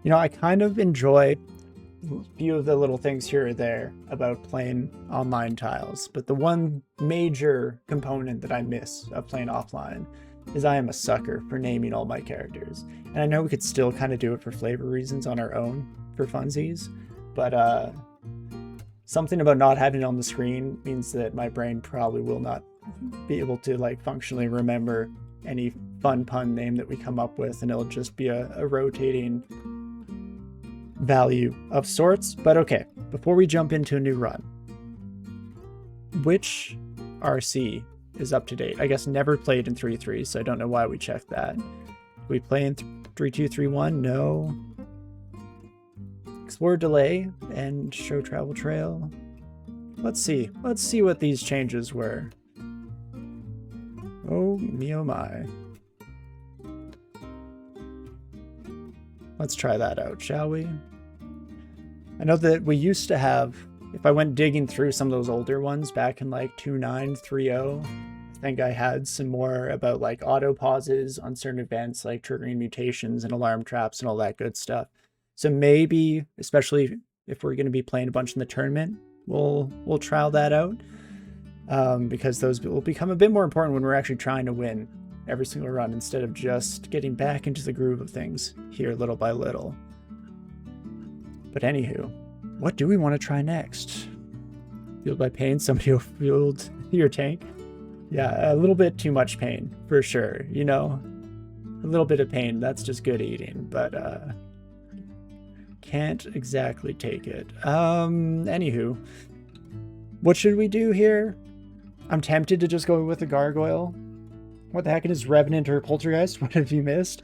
You know, I kind of enjoy a few of the little things here or there about playing online tiles, but the one major component that I miss of playing offline is I am a sucker for naming all my characters. And I know we could still kind of do it for flavor reasons on our own for funsies, but something about not having it on the screen means that my brain probably will not be able to like functionally remember any fun pun name that we come up with, and it'll just be a rotating value of sorts. But okay, before we jump into a new run, which RC is up to date? I guess never played in 3.3, so I don't know why we checked that. We play in 3.2.3.1? No. Explore delay and show travel trail. Let's see what these changes were. Oh me oh my. Let's try that out, shall we? I know that we used to have, if I went digging through some of those older ones back in like 2.9, 3.0, I think I had some more about like auto pauses on certain events, like triggering mutations and alarm traps and all that good stuff. So maybe, especially if we're going to be playing a bunch in the tournament, we'll trial that out, because those will become a bit more important when we're actually trying to win every single run instead of just getting back into the groove of things here little by little. But anywho, what do we want to try next? Fueled by pain, somebody will fueled your tank. Yeah, a little bit too much pain for sure, you know, a little bit of pain, that's just good eating, but can't exactly take it. Anywho, what should we do here? I'm tempted to just go with a gargoyle. What the heck is Revenant or Poltergeist? What have you missed?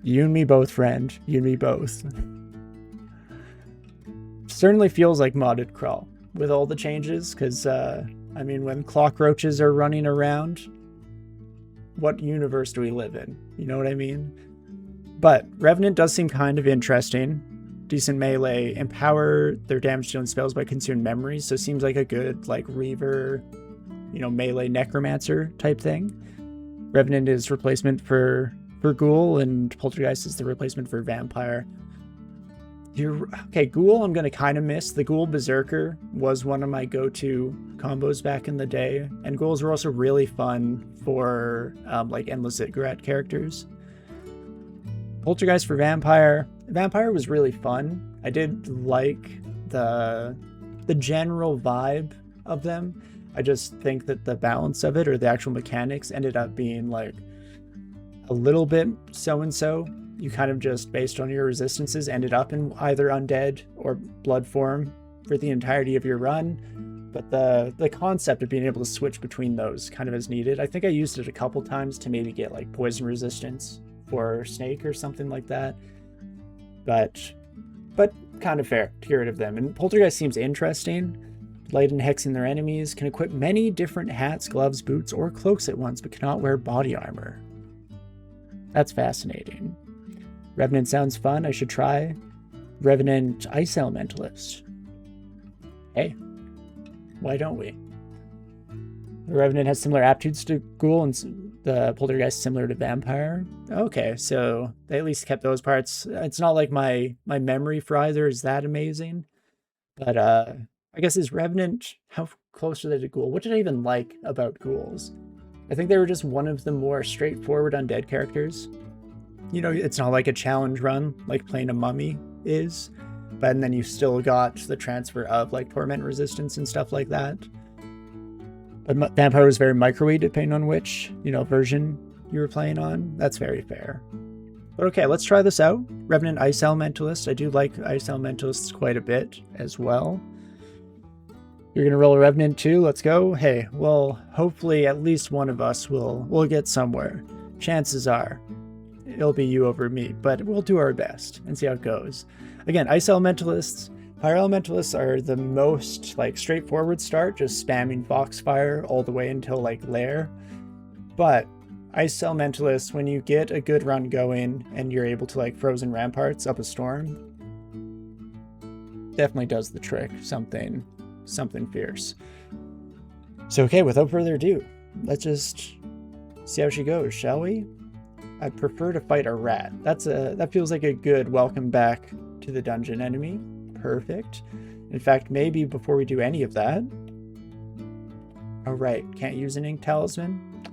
You and me both, friend. You and me both. Certainly feels like modded crawl with all the changes, because I mean, when clock roaches are running around, what universe do we live in? You know what I mean? But Revenant does seem kind of interesting. Decent melee, empower their damage dealing spells by consuming memories, so seems like a good like Reaver, you know, melee necromancer type thing. Revenant is replacement for Ghoul, and Poltergeist is the replacement for Vampire. Okay, Ghoul I'm going to kind of miss. The Ghoul Berserker was one of my go-to combos back in the day, and Ghouls were also really fun for like Endless Ziggurat characters. Poltergeist for Vampire. Vampire was really fun. I did like the general vibe of them. I just think that the balance of it, or the actual mechanics, ended up being like a little bit so-and-so. You kind of just, based on your resistances, ended up in either undead or blood form for the entirety of your run. But the concept of being able to switch between those kind of as needed. I think I used it a couple times to maybe get like poison resistance for Snake or something like that. But kind of fair to get rid of them. And Poltergeist seems interesting. Light and hexing their enemies, can equip many different hats, gloves, boots, or cloaks at once, but cannot wear body armor. That's fascinating. Revenant sounds fun. I should try. Revenant Ice Elementalist. Hey, why don't we? The Revenant has similar aptitudes to Ghoul, and the Poltergeist similar to Vampire. Okay, so they at least kept those parts. It's not like my memory for either is that amazing, but I guess is Revenant, how close are they to Ghoul? What did I even like about Ghouls? I think they were just one of the more straightforward undead characters. You know, it's not like a challenge run like playing a mummy is, but then you still got the transfer of like torment resistance and stuff like that. But Vampire was very microwave depending on which, you know, version you were playing on. That's very fair. But okay, let's try this out. Revenant Ice Elementalist. I do like Ice Elementalists quite a bit as well. You're gonna roll a Revenant too? Let's go. Hey, well, hopefully at least one of us will get somewhere. Chances are it'll be you over me, but we'll do our best and see how it goes. Again, Ice Elementalists, Fire Elementalists are the most like straightforward start, just spamming Foxfire all the way until like Lair. But Ice Elementalists, when you get a good run going and you're able to like Frozen Ramparts up a storm, definitely does the trick. Something fierce. So okay, without further ado, let's just see how she goes, shall we? I prefer to fight a rat. That feels like a good welcome back to the dungeon enemy. Perfect. In fact, maybe before we do any of that... Oh, right. Can't use an ink talisman.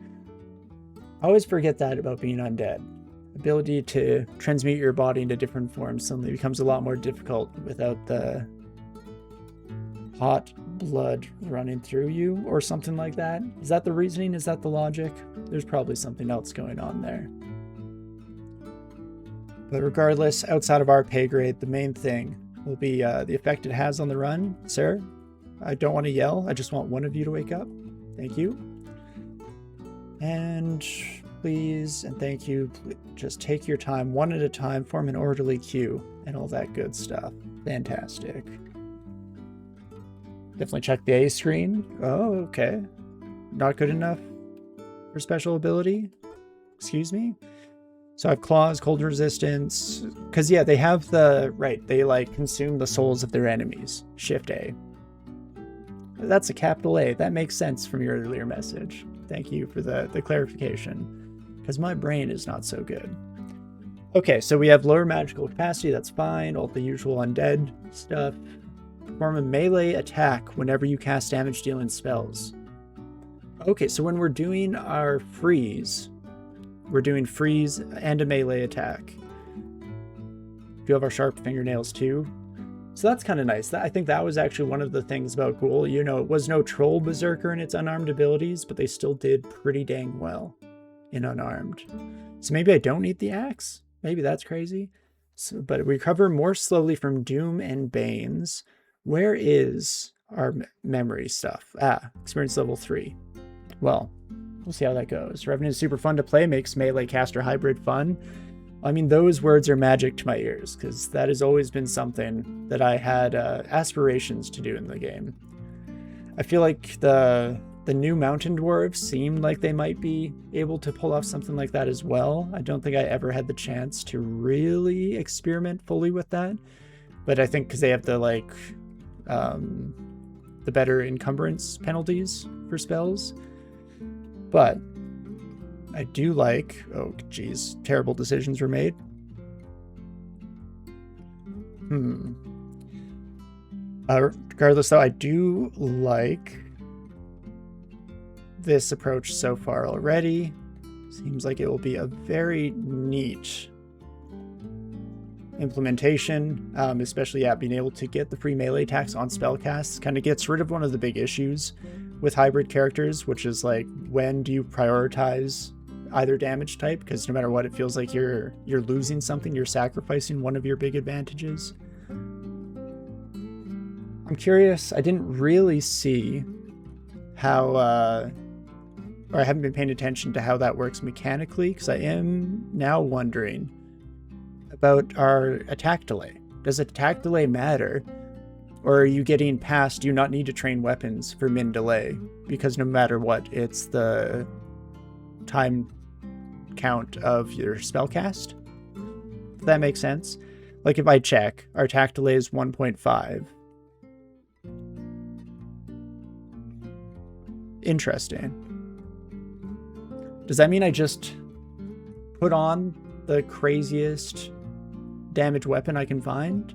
I always forget that about being undead. Ability to transmute your body into different forms suddenly becomes a lot more difficult without the hot blood running through you or something like that. Is that the reasoning? Is that the logic? There's probably something else going on there. But regardless, outside of our pay grade, the main thing will be the effect it has on the run. Sir, I don't want to yell. I just want one of you to wake up. Thank you. And please, and thank you, just take your time, one at a time, form an orderly queue, and all that good stuff. Fantastic. Definitely check the A screen. Oh, okay. Not good enough for special ability? Excuse me? So I have claws, cold resistance, because yeah, they have the, right, they like consume the souls of their enemies. Shift A. That's a capital A. That makes sense from your earlier message. Thank you for the clarification, because my brain is not so good. Okay, so we have lower magical capacity, that's fine. All the usual undead stuff. Perform a melee attack whenever you cast damage dealing spells. Okay, so when we're doing our freeze, we're doing freeze and a melee attack. Do you have our sharp fingernails too? So that's kind of nice. I think that was actually one of the things about Ghoul. You know, it was no troll berserker in its unarmed abilities, but they still did pretty dang well in unarmed. So maybe I don't need the axe? Maybe that's crazy. So, but we recover more slowly from Doom and Banes. Where is our memory stuff? Ah, experience level 3. Well, we'll see how that goes. Revenant is super fun to play, makes melee caster hybrid fun. I mean, those words are magic to my ears, because that has always been something that I had aspirations to do in the game. I feel like the new mountain dwarves seemed like they might be able to pull off something like that as well. I don't think I ever had the chance to really experiment fully with that, but I think because they have the the better encumbrance penalties for spells. But I do like, oh geez, terrible decisions were made. Regardless though, I do like this approach so far already. Seems like it will be a very neat implementation, especially being able to get the free melee attacks on spellcasts kind of gets rid of one of the big issues with hybrid characters, which is like, when do you prioritize either damage type? Because no matter what, it feels like you're losing something, you're sacrificing one of your big advantages. I'm curious, I didn't really see how or I haven't been paying attention to how that works mechanically, because I am now wondering about our attack delay. Does attack delay matter? Or are you getting past, do you not need to train weapons for min delay? Because no matter what, it's the time count of your spellcast? If that makes sense. Like if I check, our attack delay is 1.5. Interesting. Does that mean I just put on the craziest damage weapon I can find?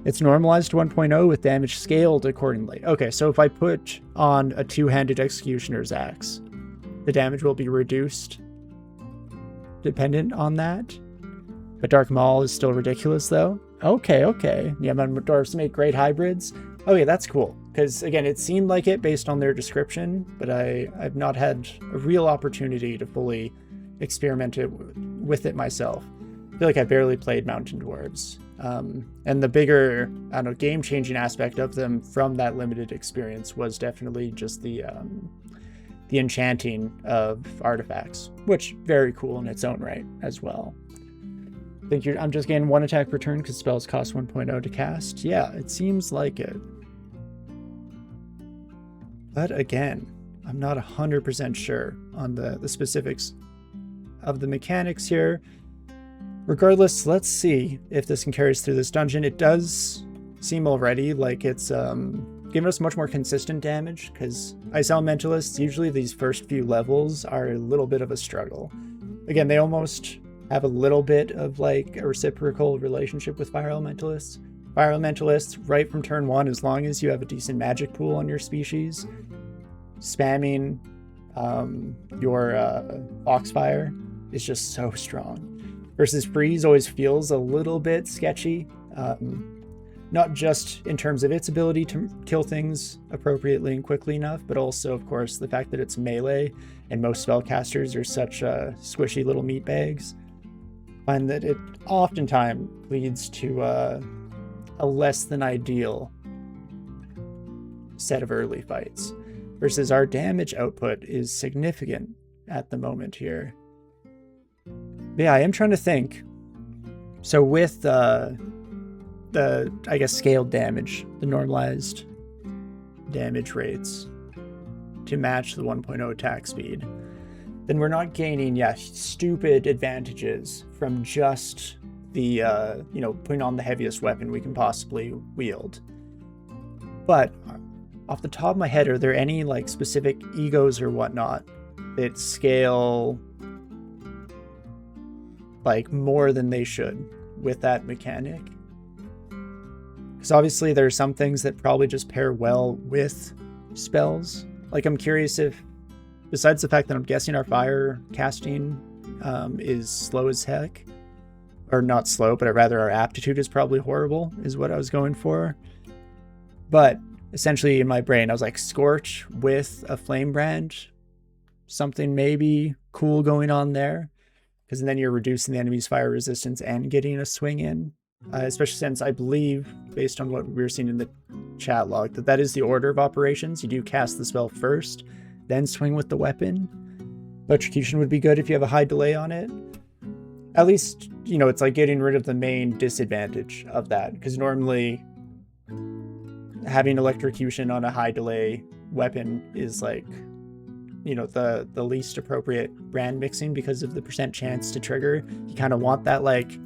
It's normalized to 1.0 with damage scaled accordingly. Okay, so if I put on a two-handed executioner's axe, the damage will be reduced dependent on that. But Dark Maul is still ridiculous though. Okay. Yeah, dwarves make great hybrids. Okay, that's cool. Because again, it seemed like it based on their description, but I've not had a real opportunity to fully experiment with it myself. I feel like I barely played Mountain Dwarves. And the bigger, I don't know, game-changing aspect of them from that limited experience was definitely just the enchanting of artifacts, which very cool in its own right as well. I think I'm just getting one attack per turn because spells cost 1.0 to cast. Yeah, it seems like it. But again, I'm not 100% sure on the specifics of the mechanics here. Regardless, let's see if this can carry us through this dungeon. It does seem already like it's giving us much more consistent damage, because Ice Elementalists, usually these first few levels are a little bit of a struggle. again, they almost have a little bit of like a reciprocal relationship with Fire Elementalists. Fire Elementalists, right from turn 1, as long as you have a decent magic pool on your species, spamming your Foxfire is just so strong. Versus Freeze always feels a little bit sketchy, not just in terms of its ability to kill things appropriately and quickly enough, but also, of course, the fact that it's melee and most spellcasters are such squishy little meat bags. I find that it oftentimes leads to a less than ideal set of early fights. Versus our damage output is significant at the moment here. But yeah, I am trying to think. So with the, I guess, scaled damage, the normalized damage rates to match the 1.0 attack speed, then we're not gaining, stupid advantages from just the, putting on the heaviest weapon we can possibly wield. But off the top of my head, are there any like specific egos or whatnot that scale like more than they should with that mechanic? Because obviously there are some things that probably just pair well with spells. Like, I'm curious if, besides the fact that I'm guessing our fire casting is slow as heck, or not slow, but rather our aptitude is probably horrible, is what I was going for. But essentially in my brain, I was like, Scorch with a Flame Brand, something maybe cool going on there. Because then you're reducing the enemy's fire resistance and getting a swing in. Especially since I believe, based on what we were seeing in the chat log, that is the order of operations. You do cast the spell first, then swing with the weapon. Electrocution would be good if you have a high delay on it. At least, it's like getting rid of the main disadvantage of that. Because normally, having electrocution on a high delay weapon is like, the least appropriate brand mixing because of the percent chance to trigger. You kind of want that like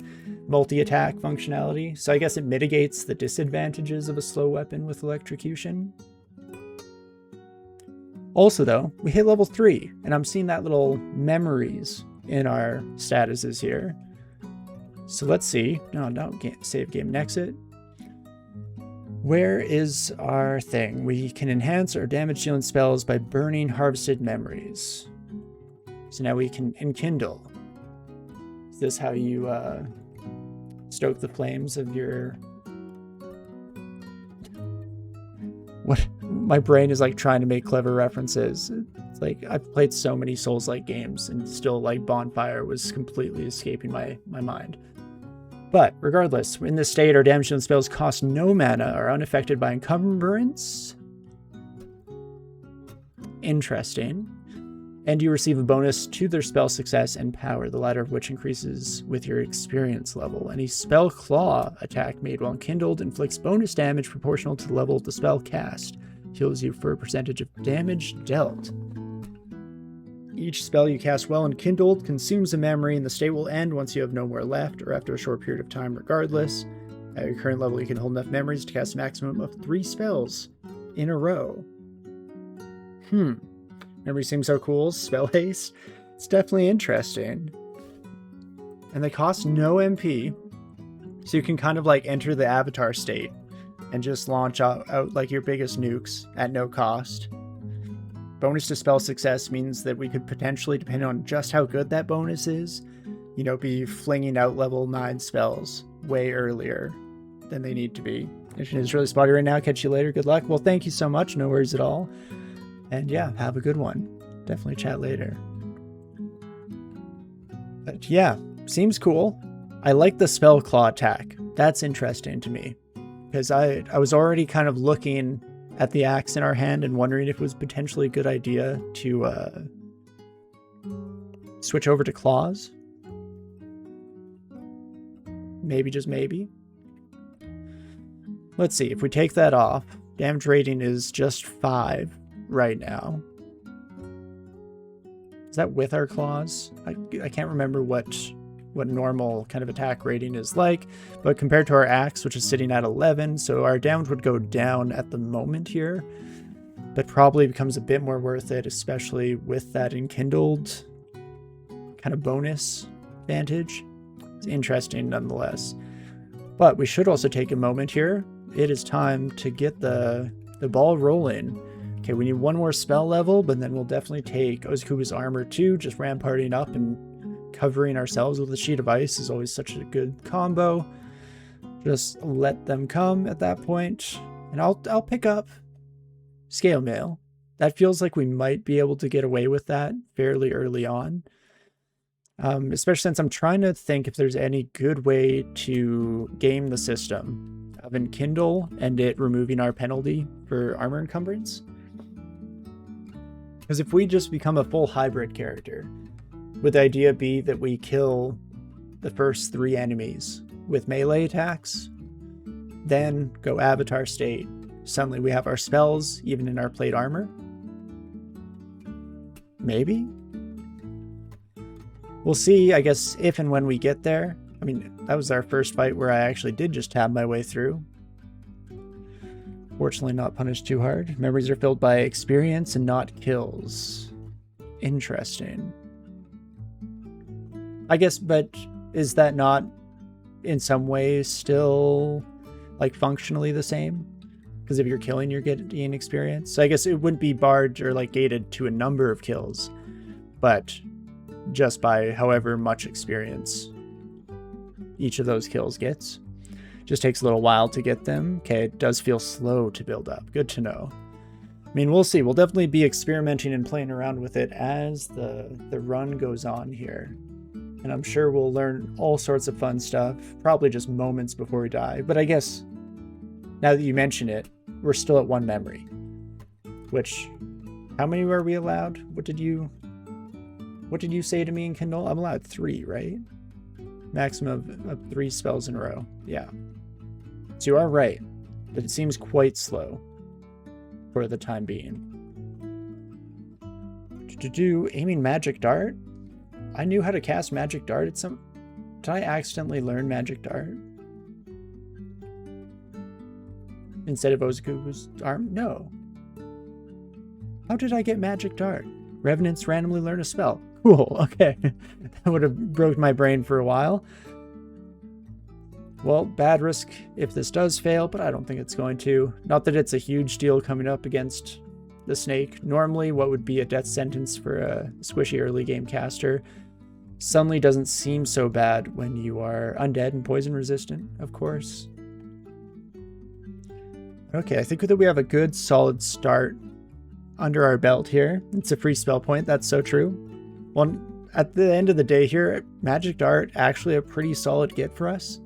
multi-attack functionality. So I guess it mitigates the disadvantages of a slow weapon with electrocution. Also though, we hit level 3 and I'm seeing that little memories in our statuses here. So let's see. No, save game and exit. Where is our thing? We can enhance our damage dealing spells by burning harvested memories. So now we can enkindle. Is this how you stoke the flames of your... What? My brain is like trying to make clever references. It's like I've played so many Souls-like games and still like Bonfire was completely escaping my mind. But regardless, in this state, our damage dealing spells cost no mana, are unaffected by encumbrance. Interesting. And you receive a bonus to their spell success and power, the latter of which increases with your experience level. Any spell claw attack made while enkindled inflicts bonus damage proportional to the level of the spell cast. Heals you for a percentage of damage dealt. Each spell you cast while enkindled consumes a memory, and the state will end once you have no more left, or after a short period of time regardless. At your current level, you can hold enough memories to cast a maximum of 3 spells in a row. Memory seems so cool. Spell haste. It's definitely interesting. And they cost no MP, so you can kind of like enter the avatar state and just launch out like your biggest nukes at no cost. Bonus to spell success means that we could potentially, depending on just how good that bonus is, be flinging out level 9 spells way earlier than they need to be. Mission is really spotty right now. Catch you later. Good luck. Well, thank you so much. No worries at all. And yeah, have a good one. Definitely chat later. But yeah, seems cool. I like the spell claw attack. That's interesting to me. Because I was already kind of looking at the axe in our hand and wondering if it was potentially a good idea to switch over to claws. Maybe, just maybe. Let's see, if we take that off, damage rating is just 5 right now. Is that with our claws? I can't remember what normal kind of attack rating is like, but compared to our axe, which is sitting at 11, so our damage would go down at the moment here, but probably becomes a bit more worth it, especially with that enkindled kind of bonus advantage. It's interesting nonetheless. But we should also take a moment here. It is time to get the ball rolling. Okay, we need one more spell level, but then we'll definitely take Ozakuba's armor too. Just ramparting up and covering ourselves with a sheet of ice is always such a good combo. Just let them come at that point. And I'll pick up Scale Mail. That feels like we might be able to get away with that fairly early on. Especially since I'm trying to think if there's any good way to game the system of Enkindle and it removing our penalty for armor encumbrance. Because if we just become a full hybrid character, would the idea be that we kill the first 3 enemies with melee attacks, then go avatar state, suddenly we have our spells even in our plate armor? Maybe? We'll see, I guess, if and when we get there. I mean, that was our first fight where I actually did just tab my way through. Fortunately not punished too hard. Memories are filled by experience and not kills. Interesting. I guess, but is that not in some ways still like functionally the same? Because if you're killing, you're getting experience. So I guess it wouldn't be barred or like gated to a number of kills, but just by however much experience each of those kills gets. Just takes a little while to get them. Okay, it does feel slow to build up. Good to know. I mean, we'll see. We'll definitely be experimenting and playing around with it as the run goes on here. And I'm sure we'll learn all sorts of fun stuff, probably just moments before we die. But I guess, now that you mention it, we're still at 1 memory. Which, how many were we allowed? What did you say to me in Kindle? I'm allowed 3, right? Maximum of 3 spells in a row. Yeah. So you are right, but it seems quite slow for the time being. Aiming Magic Dart? I knew how to cast Magic Dart at some... Did I accidentally learn Magic Dart? Instead of Ozakuba's arm? No. How did I get Magic Dart? Revenants randomly learn a spell. Cool, okay. That would have broke my brain for a while. Well, bad risk if this does fail, but I don't think it's going to. Not that it's a huge deal coming up against the snake. Normally, what would be a death sentence for a squishy early game caster suddenly doesn't seem so bad when you are undead and poison resistant, of course. Okay, I think that we have a good solid start under our belt here. It's a free spell point, that's so true. Well, at the end of the day here, Magic Dart actually a pretty solid get for us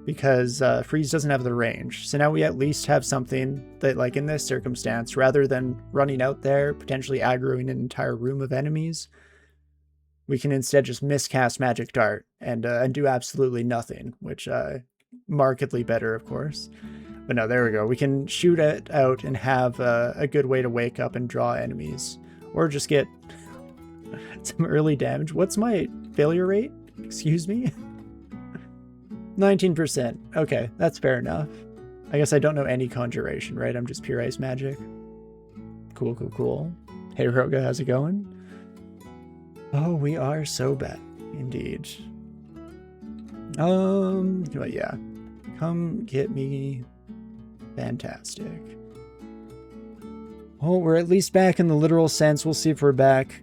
because Freeze doesn't have the range. So now we at least have something that, like in this circumstance, rather than running out there, potentially aggroing an entire room of enemies, we can instead just miscast Magic Dart and do absolutely nothing, which markedly better, of course. But no, there we go. We can shoot it out and have a good way to wake up and draw enemies, or just get some early damage. What's my failure rate? Excuse me? 19%. Okay, that's fair enough. I guess I don't know any conjuration, right? I'm just pure ice magic. Cool, cool, cool. Hey, Roga, how's it going? Oh, we are so bad. Indeed. But yeah. Come get me. Fantastic. Oh, we're at least back in the literal sense. We'll see if we're back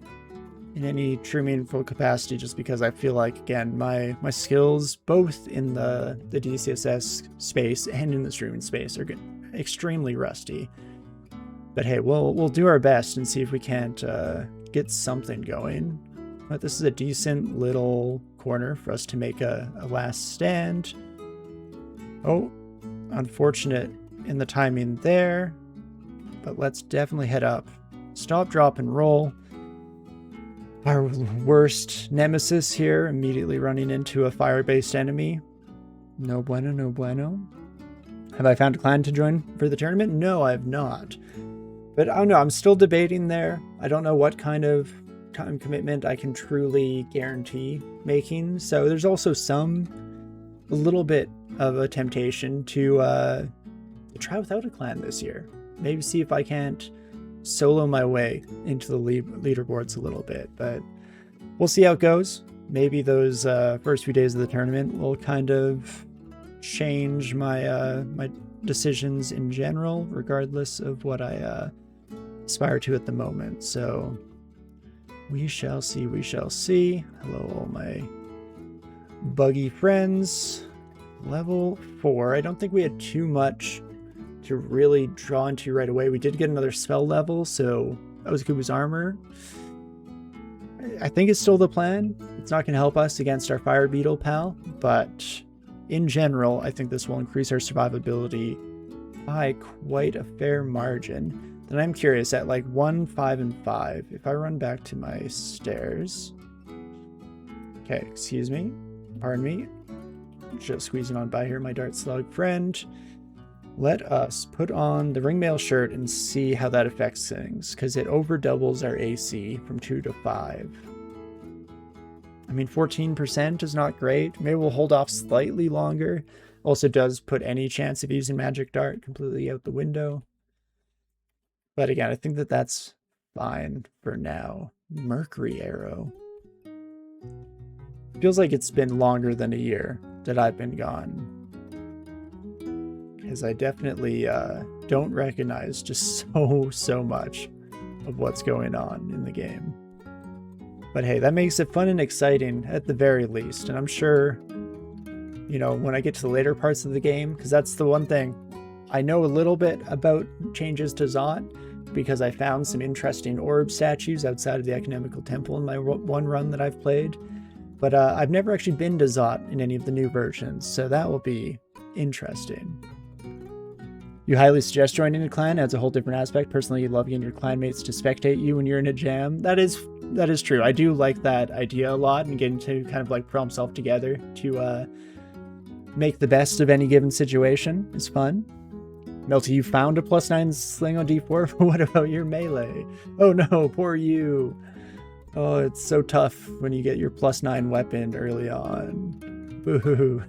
in any true meaningful capacity, just because I feel like, again, my skills, both in the DCSS space and in the streaming space, are extremely rusty. But hey, we'll do our best and see if we can't get something going. But this is a decent little corner for us to make a last stand. Oh, unfortunate in the timing there, but let's definitely head up. Stop, drop, and roll. Our worst nemesis here, immediately running into a fire-based enemy. No bueno, no bueno. Have I found a clan to join for the tournament? No, I have not. But I don't know, I'm still debating there. I don't know what kind of time commitment I can truly guarantee making. So there's also a little bit of a temptation to try without a clan this year. Maybe see if I can't solo my way into the leaderboards a little bit. But we'll see how it goes. Maybe those first few days of the tournament will kind of change my my decisions in general, regardless of what I aspire to at the moment. So we shall see, we shall see. Hello, all my buggy friends. Level 4. I don't think we had too much to really draw into right away. We did get another spell level, so that was Kubu's armor. I think it's still the plan. It's not going to help us against our fire beetle pal, but in general, I think this will increase our survivability by quite a fair margin. Then I'm curious, at like 1, 5, and 5, if I run back to my stairs. Okay, excuse me. Pardon me. Just squeezing on by here, my dart slug friend. Let us put on the ringmail shirt and see how that affects things, because it over doubles our AC from 2 to 5. I mean, 14% is not great. Maybe we'll hold off slightly longer. Also does put any chance of using magic dart completely out the window. But again, I think that that's fine for now. Mercury arrow. Feels like it's been longer than a year that I've been gone. Because I definitely don't recognize just so much of what's going on in the game. But hey, that makes it fun and exciting at the very least. And I'm sure, you know, when I get to the later parts of the game, because that's the one thing. I know a little bit about changes to Zot, because I found some interesting orb statues outside of the Economical Temple in my one run that I've played. But I've never actually been to Zot in any of the new versions, so that will be interesting. You highly suggest joining a clan. Adds a whole different aspect. Personally, you love getting your clanmates to spectate you when you're in a jam. That is true. I do like that idea a lot, and getting to kind of like problem solve together to make the best of any given situation is fun. Melty, you found a +9 sling on D4. What about your melee? Oh no, poor you. Oh, it's so tough when you get your +9 weapon early on. Boo-hoo.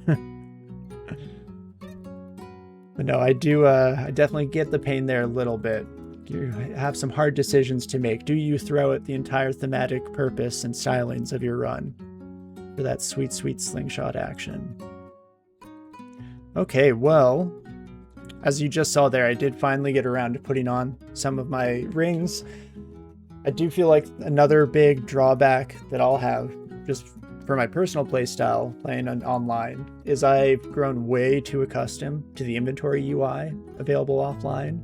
But no, I do, I definitely get the pain there a little bit. You have some hard decisions to make. Do you throw out the entire thematic purpose and stylings of your run for that sweet, sweet slingshot action? Okay, well, as you just saw there, I did finally get around to putting on some of my rings. I do feel like another big drawback that I'll have, just for my personal playstyle playing online, is I've grown way too accustomed to the inventory UI available offline.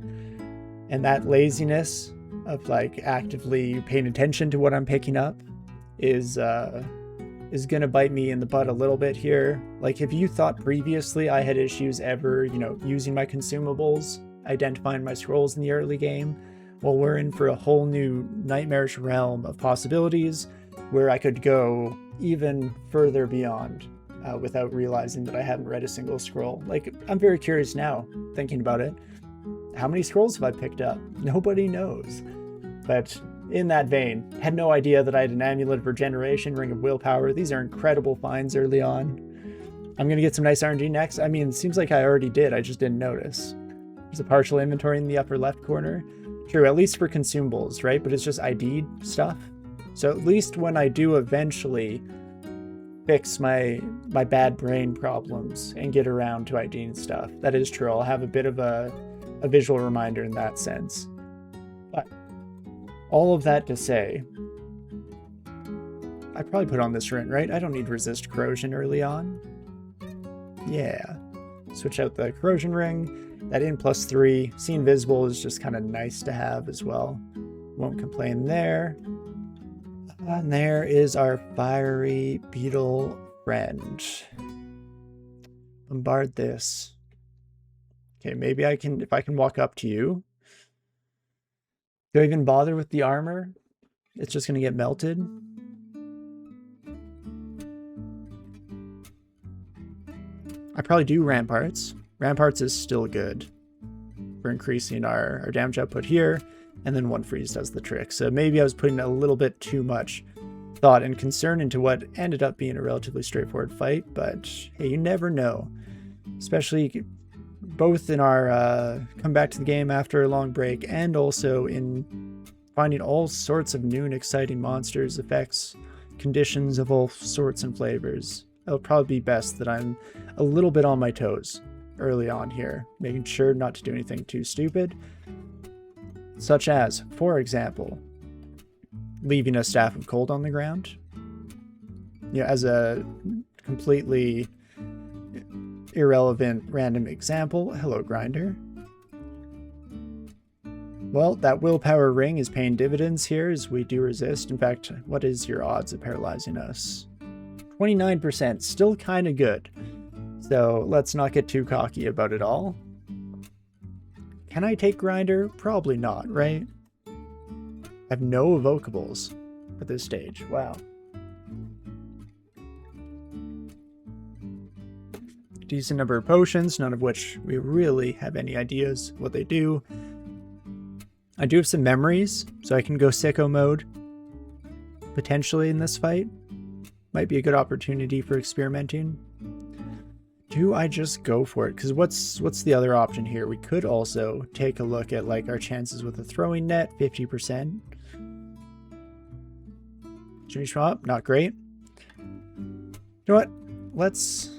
And that laziness of like actively paying attention to what I'm picking up is gonna bite me in the butt a little bit here. Like, if you thought previously I had issues ever, you know, using my consumables, identifying my scrolls in the early game, well, we're in for a whole new nightmarish realm of possibilities where I could go even further beyond without realizing that I hadn't read a single scroll. Like, I'm very curious now, thinking about it. How many scrolls have I picked up? Nobody knows. But in that vein, had no idea that I had an Amulet of Regeneration, Ring of Willpower. These are incredible finds early on. I'm going to get some nice RNG next. I mean, it seems like I already did. I just didn't notice. There's a partial inventory in the upper left corner. True, at least for consumables, right? But it's just ID'd stuff. So at least when I do eventually fix my bad brain problems and get around to IDing stuff, that is true. I'll have a bit of a visual reminder in that sense. But all of that to say, I probably put on this rune, right? I don't need resist corrosion early on. Yeah. Switch out the corrosion ring. That in +3. See invisible is just kind of nice to have as well. Won't complain there. And there is our fiery beetle friend. Bombard this. Okay, maybe I can, if I can walk up to you. Do I even bother with the armor? It's just going to get melted. I probably do ramparts. Ramparts is still good for increasing our damage output here. And then one freeze does the trick. So maybe I was putting a little bit too much thought and concern into what ended up being a relatively straightforward fight. But hey, you never know. Especially both in our come back to the game after a long break, and also in finding all sorts of new and exciting monsters, effects, conditions of all sorts and flavors. It'll probably be best that I'm a little bit on my toes early on here, making sure not to do anything too stupid, such as, for example, leaving a Staff of Cold on the ground. You know, as a completely irrelevant random example. Hello, Grinder. Well, that willpower ring is paying dividends here as we do resist. In fact, what is your odds of paralyzing us? 29%, still kind of good. So let's not get too cocky about it all. Can I take Grinder? Probably not, right? I have no evocables at this stage. Wow. Decent number of potions, none of which we really have any ideas what they do. I do have some memories, so I can go sicko mode potentially in this fight. Might be a good opportunity for experimenting. Do I just go for it? Because what's the other option here? We could also take a look at like our chances with a throwing net, 50%. Jimmy Schwab, not great. You know what? Let's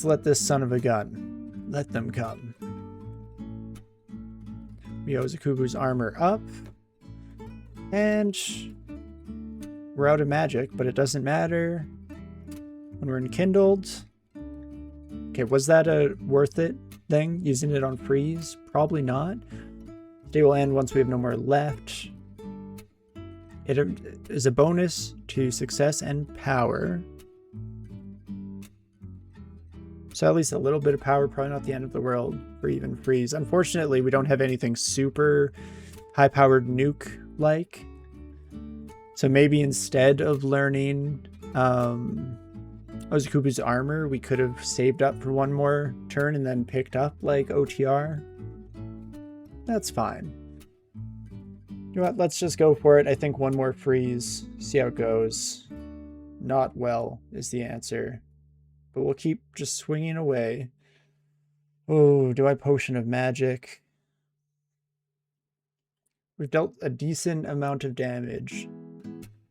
let this son of a gun. Let them come. Yozakubu's armor up. And we're out of magic, but it doesn't matter. When we're enkindled. Okay, was that a worth it thing? Using it on freeze? Probably not. Day will end once we have no more left. It is a bonus to success and power. So at least a little bit of power, probably not the end of the world for even freeze. Unfortunately, we don't have anything super high-powered nuke-like. So maybe instead of learning Ozakubu's armor, we could have saved up for one more turn and then picked up like OTR. That's fine. You know what? Let's just go for it. I think one more freeze. See how it goes. Not well is the answer. But we'll keep just swinging away. Oh, do I Potion of Magic? We've dealt a decent amount of damage.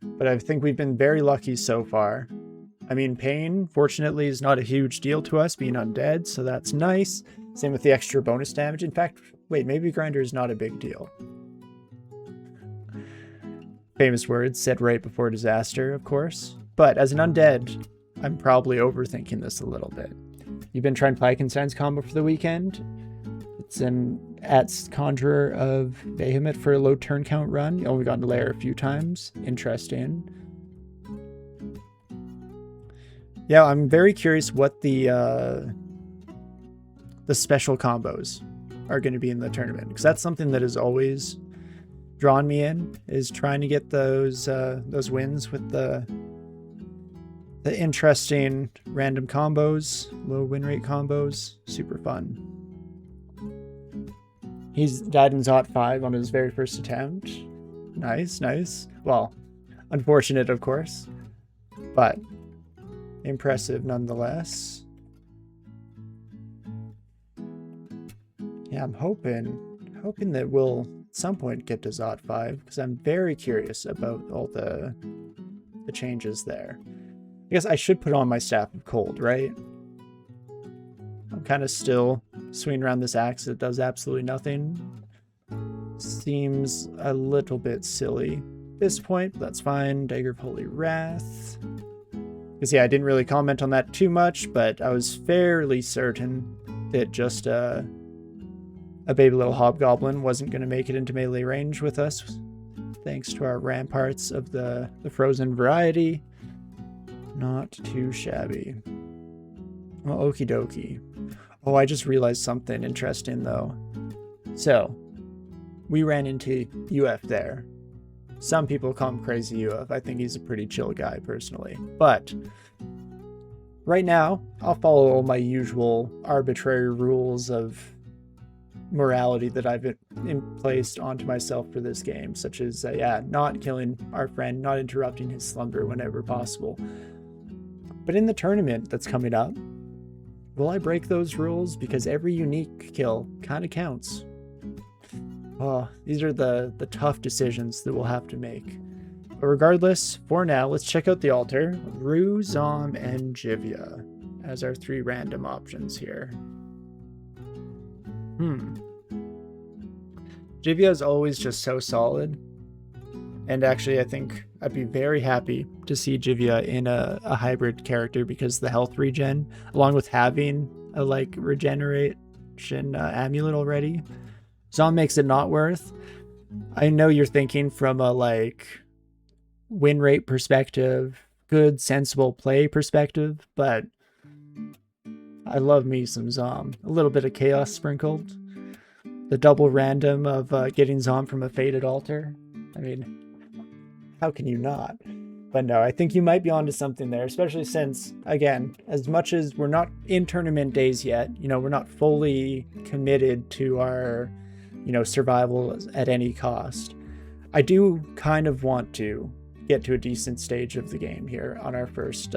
But I think we've been very lucky so far. I mean, pain, fortunately, is not a huge deal to us being undead, so that's nice. Same with the extra bonus damage. In fact, wait, maybe Grinder is not a big deal. Famous words said right before disaster, of course. But as an undead, I'm probably overthinking this a little bit. You've been trying Pyconstein's combo for the weekend. It's an Conjurer of Behemoth for a low turn count run. You only got to layer a few times. Interesting. Yeah, I'm very curious what the special combos are going to be in the tournament, because that's something that has always drawn me in, is trying to get those wins with the interesting random combos, low win rate combos. Super fun. He's died in Zot 5 on his very first attempt. Nice, nice. Well, unfortunate, of course, but impressive nonetheless. Yeah, I'm hoping that we'll at some point get to Zot 5, because I'm very curious about all the changes there. I guess I should put on my Staff of Cold, right? I'm kind of still swinging around this axe that does absolutely nothing. Seems a little bit silly at this point, but that's fine. Dagger of Holy Wrath. Because yeah, I didn't really comment on that too much, but I was fairly certain that just a baby little hobgoblin wasn't going to make it into melee range with us, thanks to our ramparts of the frozen variety. Not too shabby. Well, okie dokie. Oh, I just realized something interesting though. So, we ran into UF there. Some people call him Crazy UF. I think he's a pretty chill guy personally. But right now, I'll follow all my usual arbitrary rules of morality that I've placed onto myself for this game, such as not killing our friend, not interrupting his slumber whenever possible. But in the tournament that's coming up, will I break those rules? Because every unique kill kind of counts. Oh, these are the tough decisions that we'll have to make. But regardless, for now, let's check out the altar. Rue, Zom, and Jivia as our 3 random options here. Jivia is always just so solid. And actually, I think I'd be very happy to see Jivia in a hybrid character because the health regen, along with having a like regeneration amulet already, Zom makes it not worth. I know you're thinking from a like win rate perspective, good sensible play perspective, but I love me some Zom. A little bit of chaos sprinkled. The double random of getting Zom from a faded altar. I mean, how can you not? But no, I think you might be onto something there, especially since, again, as much as we're not in tournament days yet, you know, we're not fully committed to our, you know, survival at any cost. I do kind of want to get to a decent stage of the game here on our first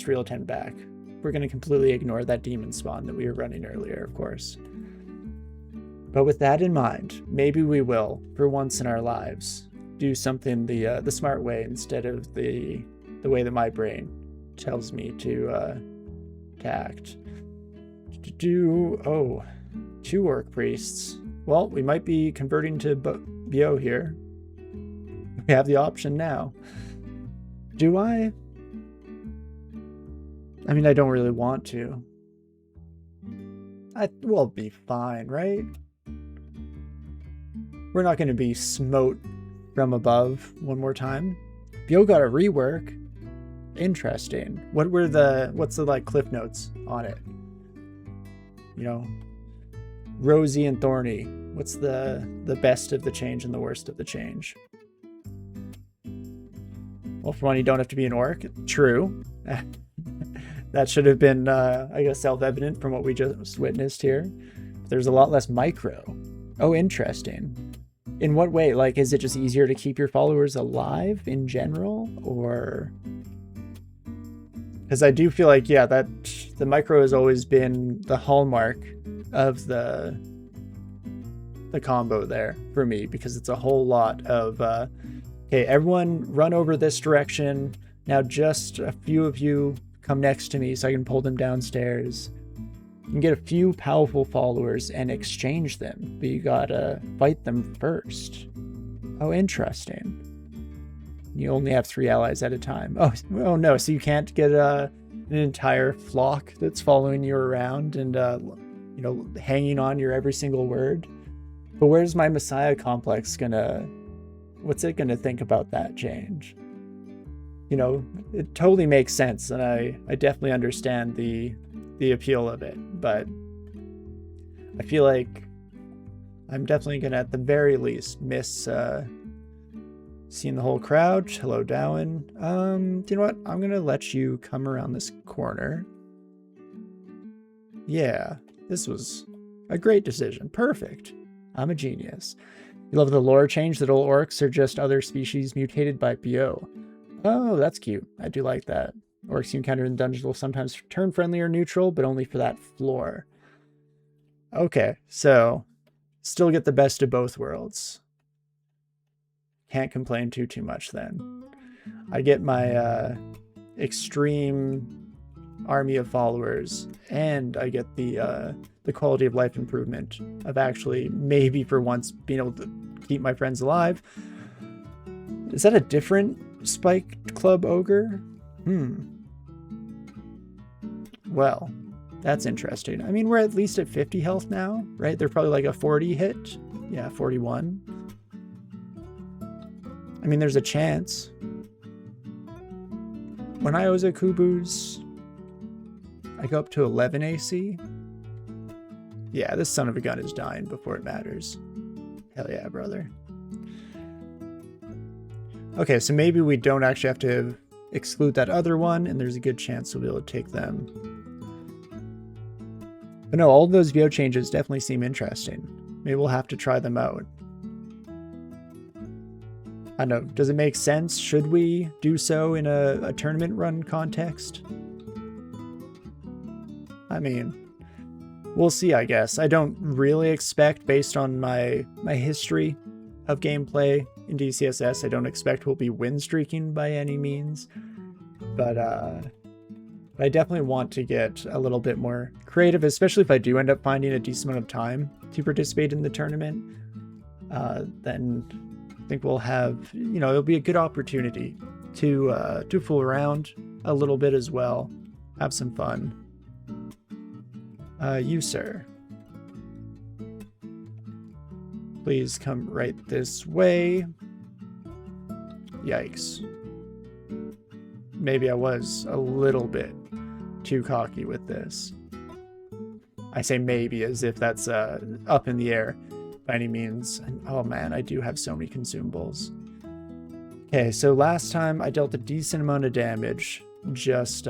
real 10 back. We're going to completely ignore that demon spawn that we were running earlier, of course. But with that in mind, maybe we will, for once in our lives, do something the smart way instead of the way that my brain tells me to act. Oh, 2 orc priests. Well, we might be converting to BO here. We have the option now. Do I? I mean, I don't really want to. We'll be fine, right? We're not going to be smote from above one more time. BO got a rework. Interesting. What's the like cliff notes on it? You know, rosy and thorny. What's the best of the change and the worst of the change? Well, for one, you don't have to be an orc. True. That should have been, I guess, self-evident from what we just witnessed here. There's a lot less micro. Oh, interesting. In what way? Like, is it just easier to keep your followers alive in general? Or... because I do feel like, yeah, that the micro has always been the hallmark of the combo there for me, because it's a whole lot of, okay, everyone run over this direction. Now just a few of you come next to me so I can pull them downstairs. You can get a few powerful followers and exchange them, but you gotta fight them first. Oh, interesting. You only have 3 allies at a time. Oh no, so you can't get an entire flock that's following you around and, you know, hanging on your every single word. But where's my Messiah complex what's it gonna think about that change? You know, it totally makes sense, and I definitely understand the appeal of it, but I feel like I'm definitely gonna, at the very least, miss seeing the whole crowd. Hello, Dowen. Do you know what? I'm gonna let you come around this corner. Yeah, this was a great decision. Perfect. I'm a genius. You love the lore change that all orcs are just other species mutated by BO. Oh, that's cute. I do like that. Orcs you encounter in dungeons will sometimes turn friendly or neutral, but only for that floor. Okay, so still get the best of both worlds. Can't complain too much then. I get my extreme army of followers, and I get the quality of life improvement of actually maybe for once being able to keep my friends alive. Is that a different Spike Club Ogre? Well, that's interesting. I mean, we're at least at 50 health now, right? They're probably like a 40 hit. Yeah, 41. I mean, there's a chance. When I was at Kubu's, I go up to 11 AC. Yeah, this son of a gun is dying before it matters. Hell yeah, brother. Okay, so maybe we don't actually have to exclude that other one, and there's a good chance we'll be able to take them. But no, all of those VO changes definitely seem interesting. Maybe we'll have to try them out. I don't know, does it make sense? Should we do so in a tournament run context? I mean, we'll see, I guess. I don't really expect, based on my history of gameplay in DCSS. I don't expect we'll be win streaking by any means, but I definitely want to get a little bit more creative, especially if I do end up finding a decent amount of time to participate in the tournament. Then I think we'll have, you know, it'll be a good opportunity to fool around a little bit as well, have some fun. You, sir, please come right this way. Yikes. Maybe I was a little bit too cocky with this. I say maybe as if that's up in the air by any means. And, oh man, I do have so many consumables. Okay, so last time I dealt a decent amount of damage, just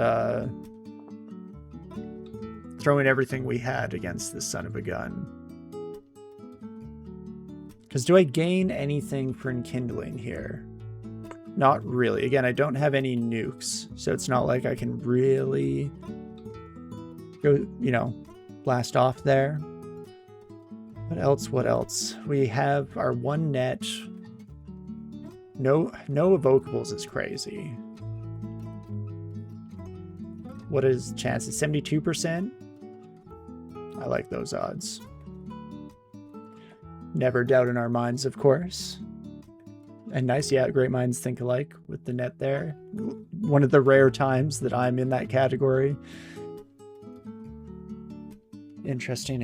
throwing everything we had against this son of a gun. Because do I gain anything for enkindling here? Not really. Again, I don't have any nukes, so it's not like I can really go, you know, blast off there. What else? What else? We have our one net. No evocables is crazy. What is the chance? It's 72%. I like those odds. Never doubt in our minds, of course. And nice, yeah, great minds think alike with the net there. One of the rare times that I'm in that category. Interesting.